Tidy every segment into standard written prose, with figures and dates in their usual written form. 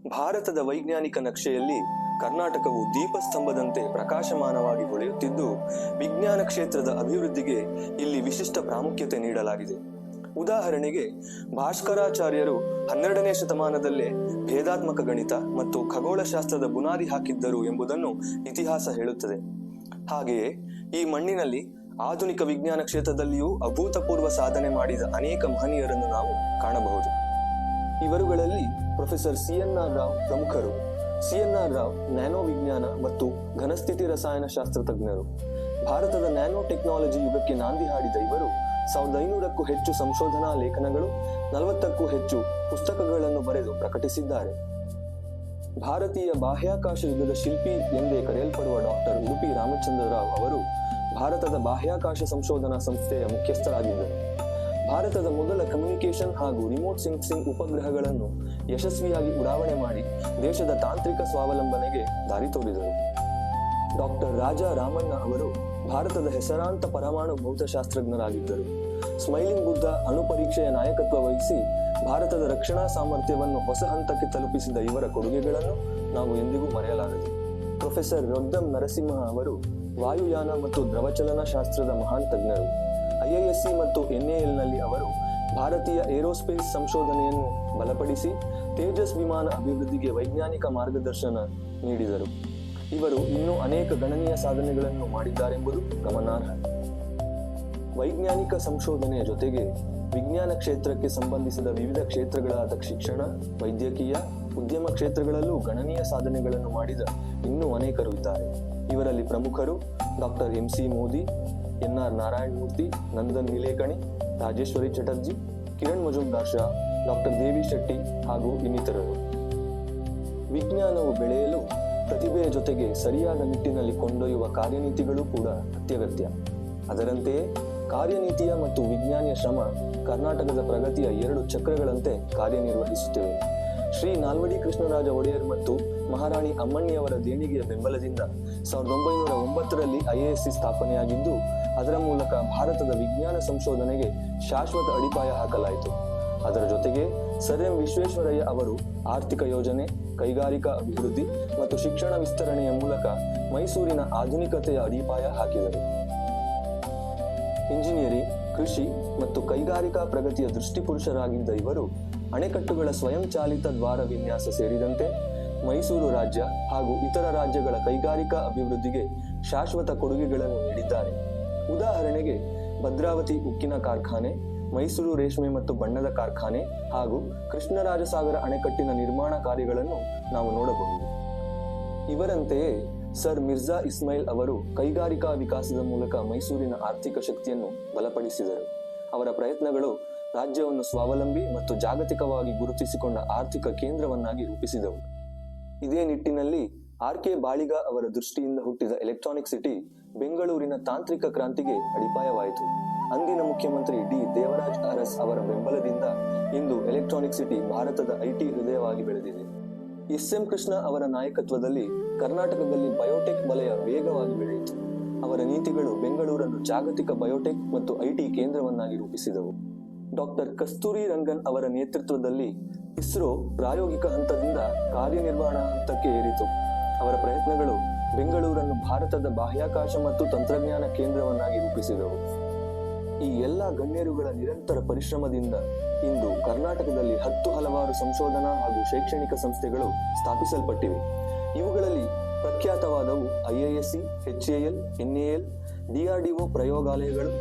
ಭಾರತದ ವೈಜ್ಞಾನಿಕ ನಕ್ಷೆಯಲ್ಲಿ ಕರ್ನಾಟಕವು ದೀಪಸ್ತಂಭದಂತೆ ಪ್ರಕಾಶಮಾನವಾಗಿ ಹೊಳೆಯುತ್ತಿದ್ದು, ವಿಜ್ಞಾನ ಕ್ಷೇತ್ರದ ಅಭಿವೃದ್ಧಿಗೆ ಇಲ್ಲಿ ವಿಶಿಷ್ಟ ಪ್ರಾಮುಖ್ಯತೆ ನೀಡಲಾಗಿದೆ. ಉದಾಹರಣೆಗೆ, ಭಾಸ್ಕರಾಚಾರ್ಯರು 12ನೇ ಶತಮಾನದಲ್ಲೇ ಭೇದಾತ್ಮಕ ಗಣಿತ ಮತ್ತು ಖಗೋಳಶಾಸ್ತ್ರದ ಬುನಾದಿ ಹಾಕಿದ್ದರು ಎಂಬುದನ್ನು ಇತಿಹಾಸ ಹೇಳುತ್ತದೆ. ಹಾಗೆಯೇ ಈ ಮಣ್ಣಿನಲ್ಲಿ ಆಧುನಿಕ ವಿಜ್ಞಾನ ಕ್ಷೇತ್ರದಲ್ಲಿಯೂ ಅಭೂತಪೂರ್ವ ಸಾಧನೆ ಮಾಡಿದ ಅನೇಕ ಮಹನೀಯರನ್ನು ನಾವು ಕಾಣಬಹುದು. ಇವರುಗಳಲ್ಲಿ ಪ್ರೊಫೆಸರ್ CNR ರಾವ್ ಪ್ರಮುಖರು. CNR ರಾವ್ ನ್ಯಾನೋ ವಿಜ್ಞಾನ ಮತ್ತು ಘನಸ್ಥಿತಿ ರಸಾಯನಶಾಸ್ತ್ರ ತಜ್ಞರು. ಭಾರತದ ನ್ಯಾನೋ ಟೆಕ್ನಾಲಜಿ ಯುಗಕ್ಕೆ ನಾಂದಿ ಹಾಡಿದ ಇವರು 1500ಕ್ಕೂ ಹೆಚ್ಚು ಸಂಶೋಧನಾ ಲೇಖನಗಳು, 40ಕ್ಕೂ ಹೆಚ್ಚು ಪುಸ್ತಕಗಳನ್ನು ಬರೆದು ಪ್ರಕಟಿಸಿದ್ದಾರೆ. ಭಾರತೀಯ ಬಾಹ್ಯಾಕಾಶ ಯುಗದ ಶಿಲ್ಪಿ ಎಂದೇ ಕರೆಯಲ್ಪಡುವ ಡಾಕ್ಟರ್ ಉಡುಪಿ ರಾಮಚಂದ್ರ ರಾವ್ ಅವರು ಭಾರತದ ಬಾಹ್ಯಾಕಾಶ ಸಂಶೋಧನಾ ಸಂಸ್ಥೆಯ ಮುಖ್ಯಸ್ಥರಾಗಿದ್ದರು. ಭಾರತದ ಮೊದಲ ಕಮ್ಯುನಿಕೇಷನ್ ಹಾಗೂ ರಿಮೋಟ್ ಸೆನ್ಸಿಂಗ್ ಉಪಗ್ರಹಗಳನ್ನು ಯಶಸ್ವಿಯಾಗಿ ಉಡಾವಣೆ ಮಾಡಿ ದೇಶದ ತಾಂತ್ರಿಕ ಸ್ವಾವಲಂಬನೆಗೆ ದಾರಿ ತೋರಿದರು. ಡಾಕ್ಟರ್ ರಾಜಾ ರಾಮಣ್ಣ ಅವರು ಭಾರತದ ಹೆಸರಾಂತ ಪರಮಾಣು ಭೌತಶಾಸ್ತ್ರಜ್ಞರಾಗಿದ್ದರು. ಸ್ಮೈಲಿಂಗ್ ಬುದ್ಧ ಅಣು ಪರೀಕ್ಷೆಯ ನಾಯಕತ್ವ ವಹಿಸಿ ಭಾರತದ ರಕ್ಷಣಾ ಸಾಮರ್ಥ್ಯವನ್ನು ಹೊಸ ಹಂತಕ್ಕೆ ತಲುಪಿಸಿದ ಇವರ ಕೊಡುಗೆಗಳನ್ನು ನಾವು ಎಂದಿಗೂ ಮರೆಯಲಾಗದು. ಪ್ರೊಫೆಸರ್ ರೊದ್ದಂ ನರಸಿಂಹ ಅವರು ವಾಯುಯಾನ ಮತ್ತು ದ್ರವಚಲನ ಶಾಸ್ತ್ರದ ಮಹಾನ್ ತಜ್ಞರು. IISc ಮತ್ತು NALನಲ್ಲಿ ಅವರು ಭಾರತೀಯ ಏರೋಸ್ಪೇಸ್ ಸಂಶೋಧನೆಯನ್ನು ಬಲಪಡಿಸಿ ತೇಜಸ್ ವಿಮಾನ ಅಭಿವೃದ್ಧಿಗೆ ವೈಜ್ಞಾನಿಕ ಮಾರ್ಗದರ್ಶನ ನೀಡಿದರು. ಇವರು ಇನ್ನೂ ಅನೇಕ ಗಣನೀಯ ಸಾಧನೆಗಳನ್ನು ಮಾಡಿದ್ದಾರೆಂಬುದು ಗಮನಾರ್ಹ. ವೈಜ್ಞಾನಿಕ ಸಂಶೋಧನೆಯ ಜೊತೆಗೆ ವಿಜ್ಞಾನ ಕ್ಷೇತ್ರಕ್ಕೆ ಸಂಬಂಧಿಸಿದ ವಿವಿಧ ಕ್ಷೇತ್ರಗಳಾದ ಶಿಕ್ಷಣ, ವೈದ್ಯಕೀಯ, ಉದ್ಯಮ ಕ್ಷೇತ್ರಗಳಲ್ಲೂ ಗಣನೀಯ ಸಾಧನೆಗಳನ್ನು ಮಾಡಿದ ಇನ್ನೂ ಅನೇಕರು ಇದ್ದಾರೆ. ಇವರಲ್ಲಿ ಪ್ರಮುಖರು doctor MC Modi, NR Narayana Murthy, Nandan Nilekani, Rajeshwari Chatterjee, Kiran Mazumdar Shaw, doctor Devi Shetty ಹಾಗೂ ಇನ್ನಿತರರು. ವಿಜ್ಞಾನವು ಬೆಳೆಯಲು ಪ್ರತಿಭೆಯ ಜೊತೆಗೆ ಸರಿಯಾದ ನಿಟ್ಟಿನಲ್ಲಿ ಕೊಂಡೊಯ್ಯುವ ಕಾರ್ಯನೀತಿಗಳು ಕೂಡ ಅತ್ಯಗತ್ಯ. ಅದರಂತೆಯೇ ಕಾರ್ಯನೀತಿಯ ಮತ್ತು ವಿಜ್ಞಾನಿಯ ಶ್ರಮ ಕರ್ನಾಟಕದ ಪ್ರಗತಿಯ 2 ಚಕ್ರಗಳಂತೆ ಕಾರ್ಯನಿರ್ವಹಿಸುತ್ತಿವೆ. ಶ್ರೀ ನಾಲ್ವಡಿ ಕೃಷ್ಣರಾಜ ಒಡೆಯರ್ ಮತ್ತು ಮಹಾರಾಣಿ ಅಮ್ಮಣ್ಣಿಯವರ ದೇಣಿಗೆಯ ಬೆಂಬಲದಿಂದ 1909ರಲ್ಲಿ IISc ಸ್ಥಾಪನೆಯಾಗಿದ್ದು, ಅದರ ಮೂಲಕ ಭಾರತದ ವಿಜ್ಞಾನ ಸಂಶೋಧನೆಗೆ ಶಾಶ್ವತ ಅಡಿಪಾಯ ಹಾಕಲಾಯಿತು. ಅದರ ಜೊತೆಗೆ ಸರ್ ಎಂ ವಿಶ್ವೇಶ್ವರಯ್ಯ ಅವರು ಆರ್ಥಿಕ ಯೋಜನೆ, ಕೈಗಾರಿಕಾ ಅಭಿವೃದ್ಧಿ ಮತ್ತು ಶಿಕ್ಷಣ ವಿಸ್ತರಣೆಯ ಮೂಲಕ ಮೈಸೂರಿನ ಆಧುನಿಕತೆಯ ಅಡಿಪಾಯ ಹಾಕಿದರು. ಇಂಜಿನಿಯರಿಂಗ್, ಕೃಷಿ ಮತ್ತು ಕೈಗಾರಿಕಾ ಪ್ರಗತಿಯ ದೃಷ್ಟಿಪುರುಷರಾಗಿದ್ದ ಇವರು ಅಣೆಕಟ್ಟುಗಳ ಸ್ವಯಂಚಾಲಿತ ದ್ವಾರ ವಿನ್ಯಾಸ ಸೇರಿದಂತೆ ಮೈಸೂರು ರಾಜ್ಯ ಹಾಗೂ ಇತರ ರಾಜ್ಯಗಳ ಕೈಗಾರಿಕಾ ಅಭಿವೃದ್ಧಿಗೆ ಶಾಶ್ವತ ಕೊಡುಗೆಗಳನ್ನು ನೀಡಿದ್ದಾರೆ. ಉದಾಹರಣೆಗೆ ಭದ್ರಾವತಿ ಉಕ್ಕಿನ ಕಾರ್ಖಾನೆ, ಮೈಸೂರು ರೇಷ್ಮೆ ಮತ್ತು ಬಣ್ಣದ ಕಾರ್ಖಾನೆ ಹಾಗೂ ಕೃಷ್ಣರಾಜಸಾಗರ ಅಣೆಕಟ್ಟಿನ ನಿರ್ಮಾಣ ಕಾರ್ಯಗಳನ್ನು ನಾವು ನೋಡಬಹುದು. ಇವರಂತೆಯೇ ಸರ್ ಮಿರ್ಜಾ ಇಸ್ಮಾಯಿಲ್ ಅವರು ಕೈಗಾರಿಕಾ ವಿಕಾಸದ ಮೂಲಕ ಮೈಸೂರಿನ ಆರ್ಥಿಕ ಶಕ್ತಿಯನ್ನು ಬಲಪಡಿಸಿದರು. ಅವರ ಪ್ರಯತ್ನಗಳು ರಾಜ್ಯವನ್ನು ಸ್ವಾವಲಂಬಿ ಮತ್ತು ಜಾಗತಿಕವಾಗಿ ಗುರುತಿಸಿಕೊಂಡ ಆರ್ಥಿಕ ಕೇಂದ್ರವನ್ನಾಗಿ ರೂಪಿಸಿದವು. ಇದೇ ನಿಟ್ಟಿನಲ್ಲಿ RK ಬಾಳಿಗ ಅವರ ದೃಷ್ಟಿಯಿಂದ ಹುಟ್ಟಿದ ಎಲೆಕ್ಟ್ರಾನಿಕ್ ಸಿಟಿ ಬೆಂಗಳೂರಿನ ತಾಂತ್ರಿಕ ಕ್ರಾಂತಿಗೆ ಅಡಿಪಾಯವಾಯಿತು. ಅಂದಿನ ಮುಖ್ಯಮಂತ್ರಿ D. ದೇವರಾಜ್ ಅರಸ್ ಅವರ ಬೆಂಬಲದಿಂದ ಇಂದು ಎಲೆಕ್ಟ್ರಾನಿಕ್ ಸಿಟಿ ಭಾರತದ IT ಹೃದಯವಾಗಿ ಬೆಳೆದಿದೆ. SM ಕೃಷ್ಣ ಅವರ ನಾಯಕತ್ವದಲ್ಲಿ ಕರ್ನಾಟಕದಲ್ಲಿ ಬಯೋಟೆಕ್ ವಲಯ ವೇಗವಾಗಿ ಬೆಳೆಯಿತು. ಅವರ ನೀತಿಗಳು ಬೆಂಗಳೂರನ್ನು ಜಾಗತಿಕ ಬಯೋಟೆಕ್ ಮತ್ತು IT ಕೇಂದ್ರವನ್ನಾಗಿ ರೂಪಿಸಿದವು. ಡಾಕ್ಟರ್ ಕಸ್ತೂರಿ ರಂಗನ್ ಅವರ ನೇತೃತ್ವದಲ್ಲಿ ಇಸ್ರೋ ಪ್ರಾಯೋಗಿಕ ಹಂತದಿಂದ ಕಾರ್ಯನಿರ್ವಹಣಾ ಹಂತಕ್ಕೆ ಏರಿತು. ಅವರ ಪ್ರಯತ್ನಗಳು ಬೆಂಗಳೂರನ್ನು ಭಾರತದ ಬಾಹ್ಯಾಕಾಶ ಮತ್ತು ತಂತ್ರಜ್ಞಾನ ಕೇಂದ್ರವನ್ನಾಗಿ ರೂಪಿಸಿದವು. ಈ ಎಲ್ಲ ಗಣ್ಯರುಗಳ ನಿರಂತರ ಪರಿಶ್ರಮದಿಂದ ಇಂದು ಕರ್ನಾಟಕದಲ್ಲಿ 10 ಹಲವಾರು ಸಂಶೋಧನಾ ಹಾಗೂ ಶೈಕ್ಷಣಿಕ ಸಂಸ್ಥೆಗಳು ಸ್ಥಾಪಿಸಲ್ಪಟ್ಟಿವೆ. ಇವುಗಳಲ್ಲಿ ಪ್ರಖ್ಯಾತವಾದವು IISc, HAL, NAL, DRDO ಪ್ರಯೋಗಾಲಯಗಳು,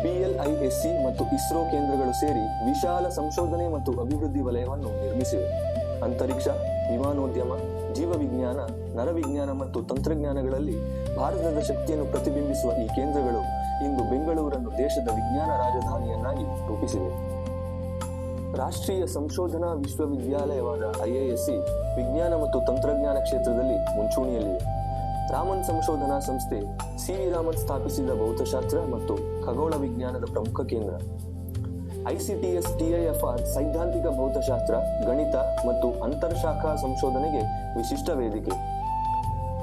BLISC ಮತ್ತು ಇಸ್ರೋ ಕೇಂದ್ರಗಳು ಸೇರಿ ವಿಶಾಲ ಸಂಶೋಧನೆ ಮತ್ತು ಅಭಿವೃದ್ಧಿ ವಲಯವನ್ನು ನಿರ್ಮಿಸಿವೆ. ಅಂತರಿಕ್ಷ, ವಿಮಾನೋದ್ಯಮ, ಜೀವವಿಜ್ಞಾನ, ನರವಿಜ್ಞಾನ ಮತ್ತು ತಂತ್ರಜ್ಞಾನಗಳಲ್ಲಿ ಭಾರತದ ಶಕ್ತಿಯನ್ನು ಪ್ರತಿಬಿಂಬಿಸುವ ಈ ಕೇಂದ್ರಗಳು ಇಂದು ಬೆಂಗಳೂರನ್ನು ದೇಶದ ವಿಜ್ಞಾನ ರಾಜಧಾನಿಯನ್ನಾಗಿ ರೂಪಿಸಿವೆ. ರಾಷ್ಟ್ರೀಯ ಸಂಶೋಧನಾ ವಿಶ್ವವಿದ್ಯಾಲಯವಾದ IISc ವಿಜ್ಞಾನ ಮತ್ತು ತಂತ್ರಜ್ಞಾನ ಕ್ಷೇತ್ರದಲ್ಲಿ ಮುಂಚೂಣಿಯಲ್ಲಿದೆ. ರಾಮನ್ ಸಂಶೋಧನಾ ಸಂಸ್ಥೆ CV ರಾಮನ್ ಸ್ಥಾಪಿಸಿದ ಭೌತಶಾಸ್ತ್ರ ಮತ್ತು ಖಗೋಳ ವಿಜ್ಞಾನದ ಪ್ರಮುಖ ಕೇಂದ್ರ. ICTS TIFR ಸೈದ್ಧಾಂತಿಕ ಭೌತಶಾಸ್ತ್ರ, ಗಣಿತ ಮತ್ತು ಅಂತರ್ಶಾಖಾ ಸಂಶೋಧನೆಗೆ ವಿಶಿಷ್ಟ ವೇದಿಕೆ.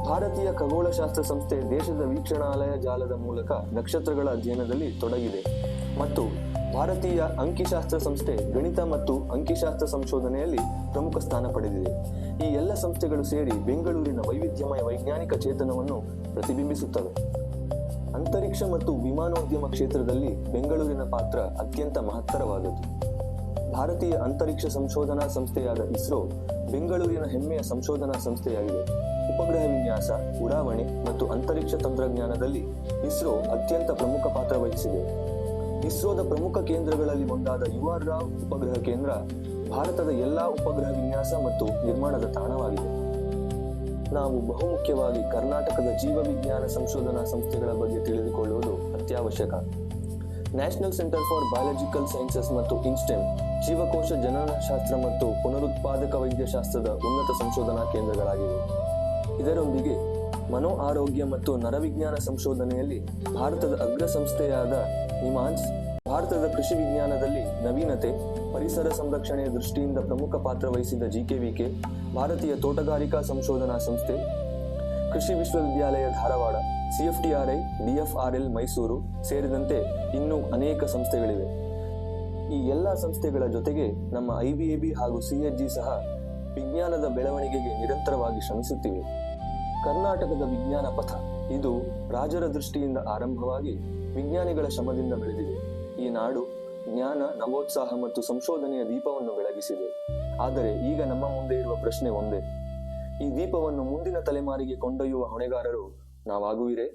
ಭಾರತೀಯ ಖಗೋಳಶಾಸ್ತ್ರ ಸಂಸ್ಥೆ ದೇಶದ ವೀಕ್ಷಣಾಲಯ ಜಾಲದ ಮೂಲಕ ನಕ್ಷತ್ರಗಳ ಅಧ್ಯಯನದಲ್ಲಿ ತೊಡಗಿದೆ ಮತ್ತು ಭಾರತೀಯ ಅಂಕಿಶಾಸ್ತ್ರ ಸಂಸ್ಥೆ ಗಣಿತ ಮತ್ತು ಅಂಕಿಶಾಸ್ತ್ರ ಸಂಶೋಧನೆಯಲ್ಲಿ ಪ್ರಮುಖ ಸ್ಥಾನ ಪಡೆದಿದೆ. ಈ ಎಲ್ಲ ಸಂಸ್ಥೆಗಳು ಸೇರಿ ಬೆಂಗಳೂರಿನ ವೈವಿಧ್ಯಮಯ ವೈಜ್ಞಾನಿಕ ಚೇತನವನ್ನು ಪ್ರತಿಬಿಂಬಿಸುತ್ತವೆ. ಅಂತರಿಕ್ಷ ಮತ್ತು ವಿಮಾನೋದ್ಯಮ ಕ್ಷೇತ್ರದಲ್ಲಿ ಬೆಂಗಳೂರಿನ ಪಾತ್ರ ಅತ್ಯಂತ ಮಹತ್ತರವಾದದ್ದು. ಭಾರತೀಯ ಅಂತರಿಕ್ಷ ಸಂಶೋಧನಾ ಸಂಸ್ಥೆಯಾದ ಇಸ್ರೋ ಬೆಂಗಳೂರಿನ ಹೆಮ್ಮೆಯ ಸಂಶೋಧನಾ ಸಂಸ್ಥೆಯಾಗಿದೆ. ಉಪಗ್ರಹ ವಿನ್ಯಾಸ, ಉಡಾವಣೆ ಮತ್ತು ಅಂತರಿಕ್ಷ ತಂತ್ರಜ್ಞಾನದಲ್ಲಿ ಇಸ್ರೋ ಅತ್ಯಂತ ಪ್ರಮುಖ ಪಾತ್ರ ವಹಿಸಿದೆ. ಇಸ್ರೋದ ಪ್ರಮುಖ ಕೇಂದ್ರಗಳಲ್ಲಿ ಒಂದಾದ UR ರಾವ್ ಉಪಗ್ರಹ ಕೇಂದ್ರ ಭಾರತದ ಎಲ್ಲಾ ಉಪಗ್ರಹ ವಿನ್ಯಾಸ ಮತ್ತು ನಿರ್ಮಾಣದ ತಾಣವಾಗಿದೆ. ನಾವು ಬಹುಮುಖ್ಯವಾಗಿ ಕರ್ನಾಟಕದ ಜೀವವಿಜ್ಞಾನ ಸಂಶೋಧನಾ ಸಂಸ್ಥೆಗಳ ಬಗ್ಗೆ ತಿಳಿದುಕೊಳ್ಳುವುದು ಅತ್ಯವಶ್ಯಕ. National centre for biological sciences ಮತ್ತು ಇನ್ಸ್ಟೆಮ್ ಜೀವಕೋಶ ಜನನಶಾಸ್ತ್ರ ಮತ್ತು ಪುನರುತ್ಪಾದಕ ವೈದ್ಯಶಾಸ್ತ್ರದ ಉನ್ನತ ಸಂಶೋಧನಾ ಕೇಂದ್ರಗಳಾಗಿವೆ. ಇದರೊಂದಿಗೆ ಮನೋ ಆರೋಗ್ಯ ಮತ್ತು ನರವಿಜ್ಞಾನ ಸಂಶೋಧನೆಯಲ್ಲಿ ಭಾರತದ ಅಗ್ರ ಸಂಸ್ಥೆಯಾದ ನಿಮಾನ್ಸ್, ಭಾರತದ ಕೃಷಿ ವಿಜ್ಞಾನದಲ್ಲಿ ನವೀನತೆ, ಪರಿಸರ ಸಂರಕ್ಷಣೆಯ ದೃಷ್ಟಿಯಿಂದ ಪ್ರಮುಖ ಪಾತ್ರ ವಹಿಸಿದ GKVK, ಭಾರತೀಯ ತೋಟಗಾರಿಕಾ ಸಂಶೋಧನಾ ಸಂಸ್ಥೆ, ಕೃಷಿ ವಿಶ್ವವಿದ್ಯಾಲಯ ಧಾರವಾಡ, CFTRI, DFRL ಮೈಸೂರು ಸೇರಿದಂತೆ ಇನ್ನೂ ಅನೇಕ ಸಂಸ್ಥೆಗಳಿವೆ. ಈ ಎಲ್ಲ ಸಂಸ್ಥೆಗಳ ಜೊತೆಗೆ ನಮ್ಮ IBAB ಹಾಗೂ CHG ಸಹ ವಿಜ್ಞಾನದ ಬೆಳವಣಿಗೆಗೆ ನಿರಂತರವಾಗಿ ಶ್ರಮಿಸುತ್ತಿವೆ. ಕರ್ನಾಟಕದ ವಿಜ್ಞಾನ ಪಥ ಇದು ರಾಜರ ದೃಷ್ಟಿಯಿಂದ ಆರಂಭವಾಗಿ ವಿಜ್ಞಾನಿಗಳ ಶ್ರಮದಿಂದ ಬೆಳೆದಿದೆ. ಈ ನಾಡು ಜ್ಞಾನ, ನವೋತ್ಸಾಹ ಮತ್ತು ಸಂಶೋಧನೆಯ ದೀಪವನ್ನು ಬೆಳಗಿಸಿದೆ. ಆದರೆ ಈಗ ನಮ್ಮ ಮುಂದೆ ಇರುವ ಪ್ರಶ್ನೆ ಒಂದೇ: ಈ ದೀಪವನ್ನು ಮುಂದಿನ ತಲೆಮಾರಿಗೆ ಕೊಂಡೊಯ್ಯುವ ಹೊಣೆಗಾರರು ನಾವಾಗುವಿರೇ?